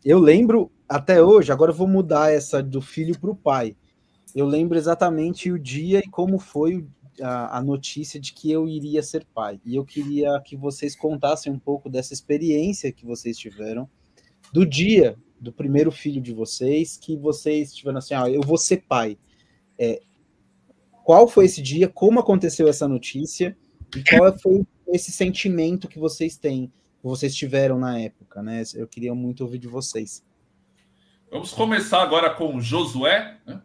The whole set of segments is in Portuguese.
Eu lembro até hoje, agora eu vou mudar essa do filho para o pai. Eu lembro exatamente o dia e como foi a notícia de que eu iria ser pai. E eu queria que vocês contassem um pouco dessa experiência que vocês tiveram, do dia do primeiro filho de vocês, que vocês tiveram assim, eu vou ser pai. Qual foi esse dia, como aconteceu essa notícia, e qual foi esse sentimento que vocês têm, que vocês tiveram na época, né? Eu queria muito ouvir de vocês. Vamos começar agora com o Josué, né?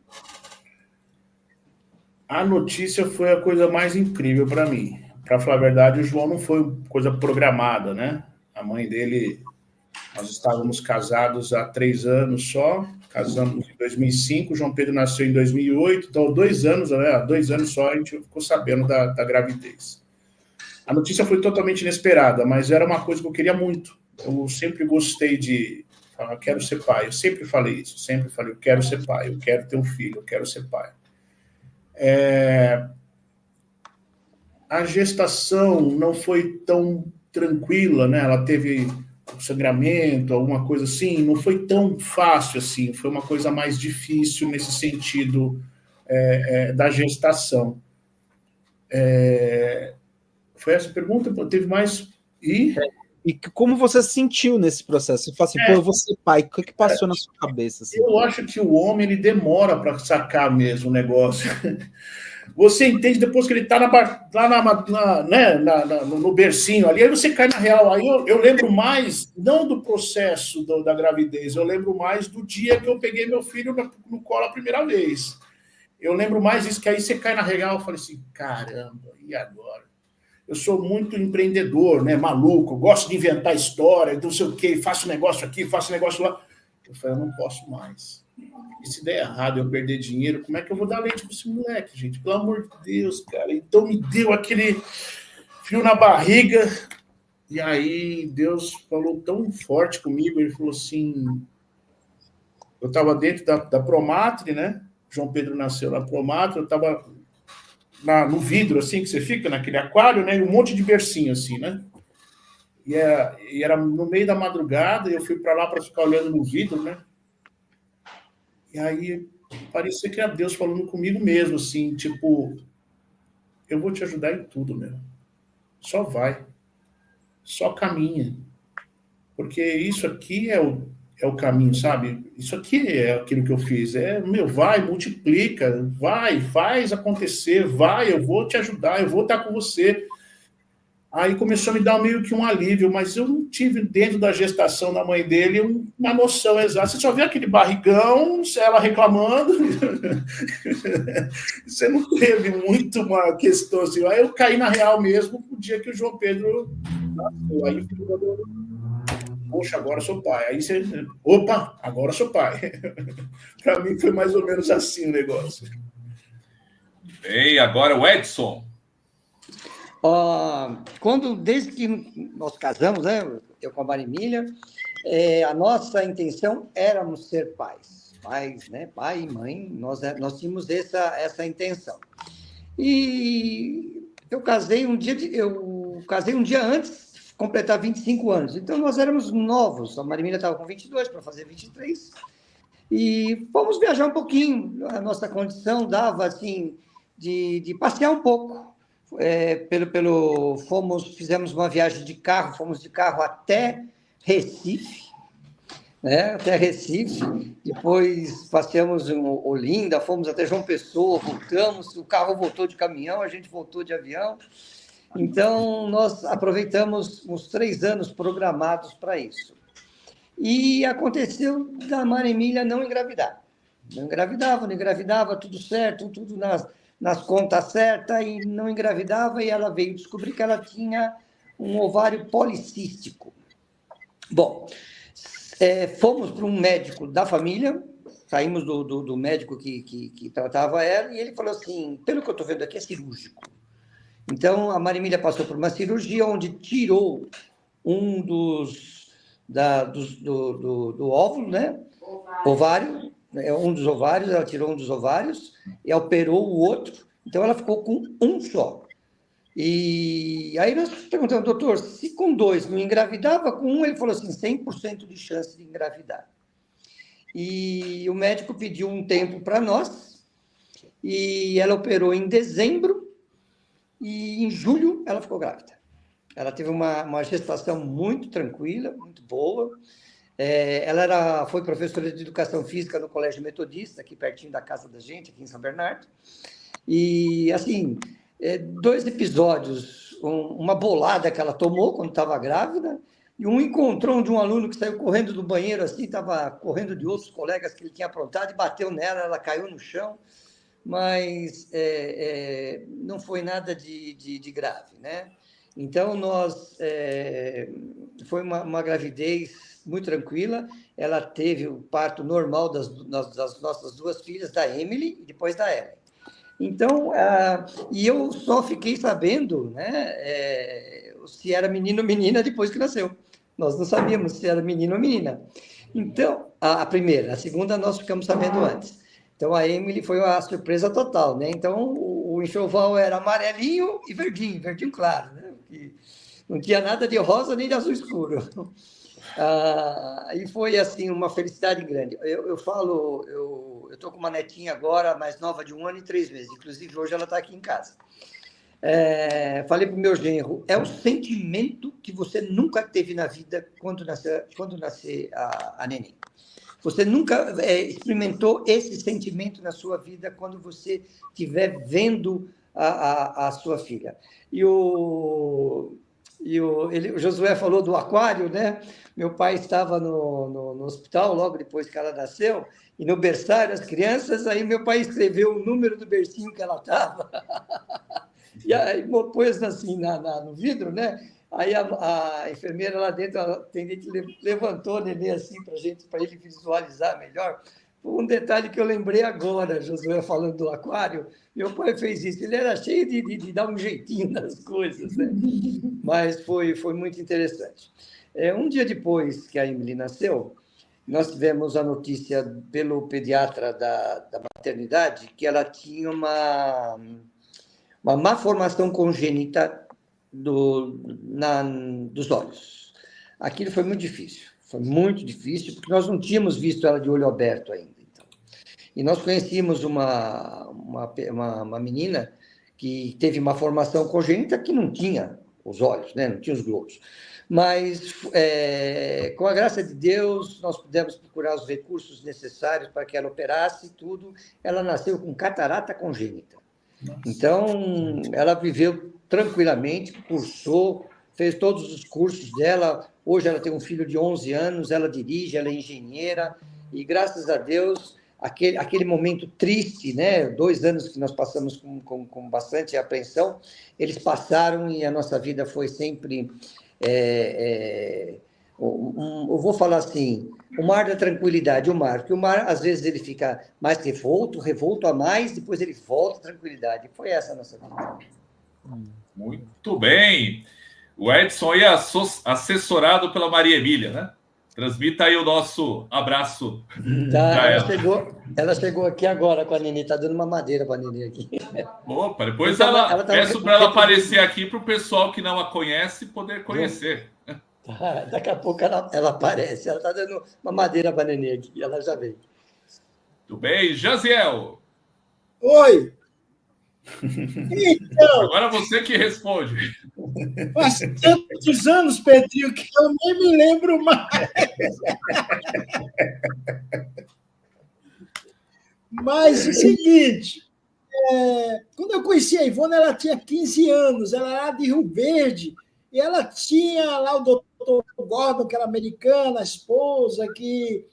A notícia foi a coisa mais incrível para mim. Para falar a verdade, o João não foi coisa programada, né? A mãe dele, nós estávamos casados há 3 anos só, casamos em 2005, o João Pedro nasceu em 2008, então 2 anos, né? Há 2 anos só a gente ficou sabendo da gravidez. A notícia foi totalmente inesperada, mas era uma coisa que eu queria muito. Eu sempre gostei de falar, quero ser pai. Eu sempre falei isso, sempre falei, eu quero ser pai, eu quero ter um filho, eu quero ser pai. A gestação não foi tão tranquila, né? Ela teve sangramento, alguma coisa assim, não foi tão fácil assim, foi uma coisa mais difícil nesse sentido da gestação. Foi essa pergunta? Teve mais? E como você se sentiu nesse processo? Você fala assim, eu vou ser pai, o que passou na sua cabeça? Assim? Eu acho que o homem, ele demora para sacar mesmo o negócio. Você entende depois que ele está no bercinho ali, aí você cai na real. Aí eu lembro mais, não do processo da gravidez, eu lembro mais do dia que eu peguei meu filho no colo a primeira vez. Eu lembro mais disso, que aí você cai na real, eu falei assim, caramba, e agora? Eu sou muito empreendedor, né, maluco, gosto de inventar história, não sei o quê, faço negócio aqui, faço negócio lá. Eu falei, eu não posso mais. E se der errado eu perder dinheiro, como é que eu vou dar leite para esse moleque, gente? Pelo amor de Deus, cara. Então me deu aquele frio na barriga. E aí Deus falou tão forte comigo, ele falou assim... Eu estava dentro da Promatre, né? João Pedro nasceu na Promatre, eu estava no vidro, assim, que você fica, naquele aquário, né? E um monte de bercinho, assim, né? E era no meio da madrugada, e eu fui para lá para ficar olhando no vidro, né? E aí parecia que era Deus falando comigo mesmo, assim, tipo, eu vou te ajudar em tudo, meu. Só vai. Só caminha. Porque isso aqui é o caminho, sabe? Isso aqui é aquilo que eu fiz. Vai, multiplica, vai, faz acontecer, vai, eu vou te ajudar, eu vou estar com você. Aí começou a me dar meio que um alívio, mas eu não tive dentro da gestação da mãe dele uma noção exata. Você só vê aquele barrigão, ela reclamando. Você não teve muito uma questão assim. Aí eu caí na real mesmo no dia que o João Pedro nasceu. Aí poxa, agora sou pai. Aí você, opa, agora sou pai. Para mim foi mais ou menos assim o negócio. E agora o Edson. Desde que nós casamos, né, eu com a Marimília, a nossa intenção éramos ser pais, né, pai e mãe, nós tínhamos essa intenção. E eu casei um dia antes de completar 25 anos, então nós éramos novos, a Marimília estava com 22 para fazer 23, e fomos viajar um pouquinho, a nossa condição dava, assim, de passear um pouco. Fizemos uma viagem de carro, fomos de carro até Recife, né? Depois passeamos em Olinda, fomos até João Pessoa, voltamos, o carro voltou de caminhão, a gente voltou de avião. Então, nós aproveitamos uns 3 anos programados para isso. E aconteceu da Marimília não engravidar. Não engravidava, tudo certo, tudo nas contas certas, e não engravidava, e ela veio descobrir que ela tinha um ovário policístico. Bom, fomos para um médico da família, saímos do médico que tratava ela, e ele falou assim, pelo que eu estou vendo aqui, é cirúrgico. Então, a Marimília passou por uma cirurgia onde tirou um do óvulo, né? Ovário. Um dos ovários, ela tirou um dos ovários e operou o outro, então ela ficou com um só. E aí nós perguntamos, doutor, se com 2 não engravidava, com 1 ele falou assim, 100% de chance de engravidar. E o médico pediu um tempo para nós, e ela operou em dezembro, e em julho ela ficou grávida. Ela teve uma gestação muito tranquila, muito boa. Ela foi professora de educação física no Colégio Metodista, aqui pertinho da casa da gente, aqui em São Bernardo. E, assim, 2 episódios, uma bolada que ela tomou quando estava grávida, e um encontrão de um aluno que saiu correndo do banheiro, assim, estava correndo de outros colegas que ele tinha aprontado, e bateu nela, ela caiu no chão, mas não foi nada de grave, né? Então, foi uma gravidez muito tranquila. Ela teve o parto normal das nossas 2 filhas, da Emily e depois da Ellen. Então, e eu só fiquei sabendo, né, se era menino ou menina depois que nasceu. Nós não sabíamos se era menino ou menina. Então, a primeira, a segunda nós ficamos sabendo antes. Então, a Emily foi uma surpresa total, né? Então, o enxoval era amarelinho e verdinho claro, né? Não tinha nada de rosa nem de azul escuro. E foi, assim, uma felicidade grande. Eu estou com uma netinha agora, mais nova, de 1 ano e 3 meses. Inclusive, hoje ela está aqui em casa. Falei para o meu genro, é um sentimento que você nunca teve na vida quando nascer a neném. Você nunca experimentou esse sentimento na sua vida quando você estiver vendo a sua filha. E o Josué falou do aquário, né? Meu pai estava no hospital logo depois que ela nasceu, e no berçário as crianças, aí meu pai escreveu o número do bercinho que ela estava, e aí pôs assim no vidro, né? Aí a enfermeira lá dentro, a atendente levantou o neném assim para ele visualizar melhor. Um detalhe que eu lembrei agora, Josué falando do aquário, meu pai fez isso, ele era cheio de dar um jeitinho nas coisas, né? Mas foi muito interessante. Um dia depois que a Emily nasceu, nós tivemos a notícia pelo pediatra da maternidade que ela tinha uma má formação congênita dos olhos. Aquilo foi muito difícil, porque nós não tínhamos visto ela de olho aberto ainda. Então. E nós conhecíamos uma menina que teve uma formação congênita que não tinha os olhos, né? Não tinha os globos. Mas, com a graça de Deus, nós pudemos procurar os recursos necessários para que ela operasse tudo. Ela nasceu com catarata congênita. Nossa. Então, ela viveu tranquilamente, cursou, fez todos os cursos dela. Hoje ela tem um filho de 11 anos, ela dirige, ela é engenheira, e graças a Deus, aquele momento triste, né? 2 anos que nós passamos com bastante apreensão, eles passaram e a nossa vida foi sempre, eu vou falar assim, o mar da tranquilidade, porque o mar, às vezes, ele fica mais revolto a mais, depois ele volta à tranquilidade. Foi essa a nossa vida. Muito bem. O Edson aí assessorado pela Maria Emília, né? Transmita aí o nosso abraço. Tá, ela chegou aqui agora com a Nini, tá dando uma madeira para a Nini aqui. Opa, depois peço para ela aparecer aqui para o pessoal que não a conhece poder conhecer. Daqui a pouco ela aparece, ela está dando uma madeira para a Nini aqui, ela já veio. Tudo bem, Jaziel? Oi! Então, agora você que responde. Faz tantos anos, Pedrinho, que eu nem me lembro mais. Mas é o seguinte, quando eu conheci a Ivone, ela tinha 15 anos, ela era de Rio Verde, e ela tinha lá o doutor Gordon, que era americana, a esposa, que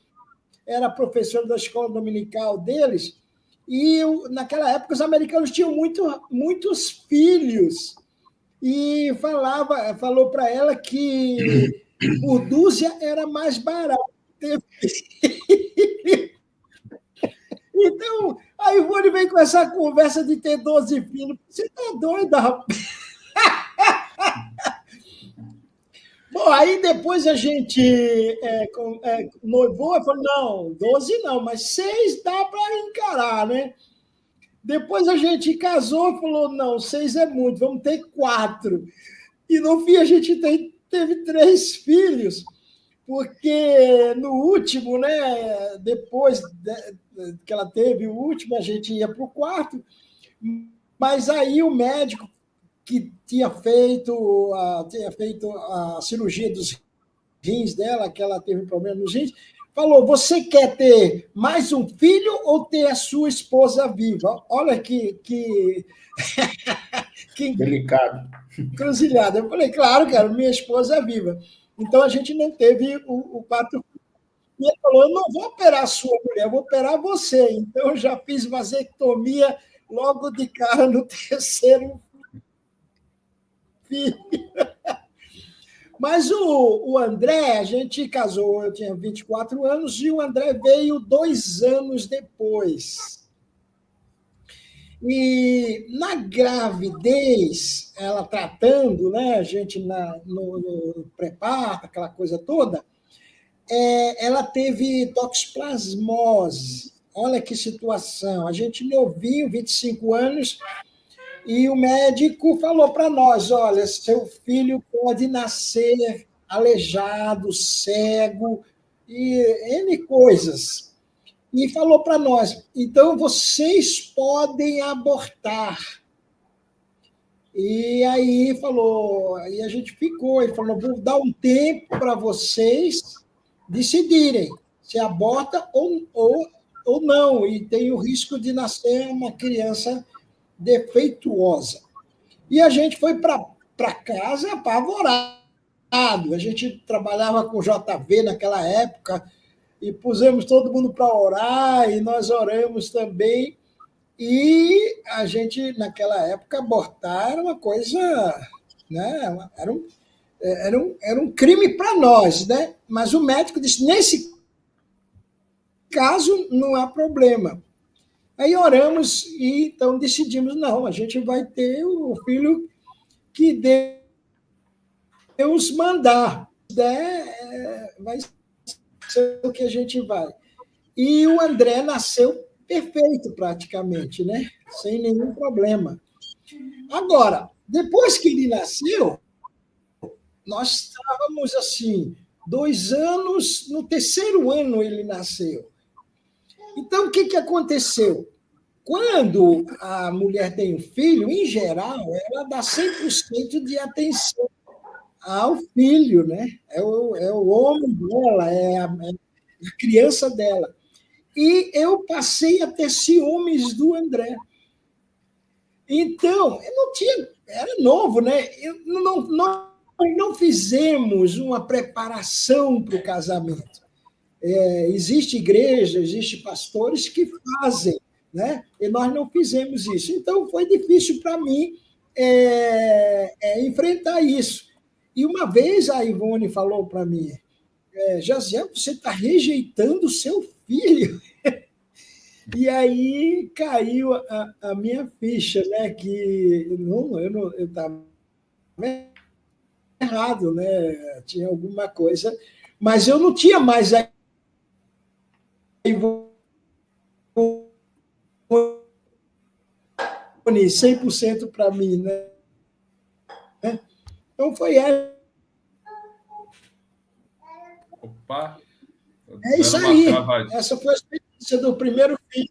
era professora da escola dominical deles. E naquela época os americanos tinham muitos filhos. E falou para ela que por dúzia era mais barato ter filho. Então, a Ivone vem com essa conversa de ter 12 filhos. Você está doida, rapaz? Bom, aí depois a gente noivou e falou, não, 12 não, mas 6 dá para encarar, né? Depois a gente casou e falou, não, 6 é muito, vamos ter 4. E no fim a gente teve 3 filhos, porque no último, né, depois que ela teve o último, a gente ia para o quarto, mas aí o médico que tinha feito a cirurgia dos rins dela, que ela teve problema nos rins, falou, você quer ter mais um filho ou ter a sua esposa viva? Olha que Delicado. encruzilhada. Eu falei, claro, quero minha esposa viva. Então, a gente não teve o 4. E ele falou, eu não vou operar a sua mulher, eu vou operar você. Então, eu já fiz vasectomia logo de cara no 3º filho. Mas o André, a gente casou, eu tinha 24 anos, e o André veio 2 anos depois. E na gravidez, ela tratando, né, a gente no pré-parto, aquela coisa toda, ela teve toxoplasmose. Olha que situação. A gente novinho, 25 anos, e o médico falou para nós, olha, seu filho pode nascer aleijado, cego, e N coisas. E falou para nós, então vocês podem abortar. E aí falou, aí a gente ficou, ele falou, vou dar um tempo para vocês decidirem se aborta ou não, e tem o risco de nascer uma criança defeituosa. E a gente foi para casa apavorado. A gente trabalhava com JV naquela época, e pusemos todo mundo para orar, e nós oramos também. E a gente, naquela época, abortar era uma coisa, né? Era um crime para nós, né? Mas o médico disse, nesse caso, não há problema. Aí oramos e então decidimos, não, a gente vai ter o filho que Deus mandar. Vai ser o que a gente vai. E o André nasceu perfeito, praticamente, né? Sem nenhum problema. Agora, depois que ele nasceu, nós estávamos assim, 2 anos, no 3º ano ele nasceu. Então, o que aconteceu? Quando a mulher tem um filho, em geral, ela dá 100% de atenção ao filho, né? É o homem dela, é a criança dela. E eu passei a ter ciúmes do André. Então, eu não tinha, era novo, né? Nós não fizemos uma preparação para o casamento. Existe igreja, existe pastores que fazem, né? E nós não fizemos isso. Então, foi difícil para mim enfrentar isso. E uma vez a Ivone falou para mim, Josiel, você está rejeitando o seu filho. E aí caiu a minha ficha, né? Que eu estava errado, né? Tinha alguma coisa, mas eu não tinha mais a Ivone 100% para mim, né? Então foi essa. Opa! É isso aí. Essa foi a experiência do primeiro filho.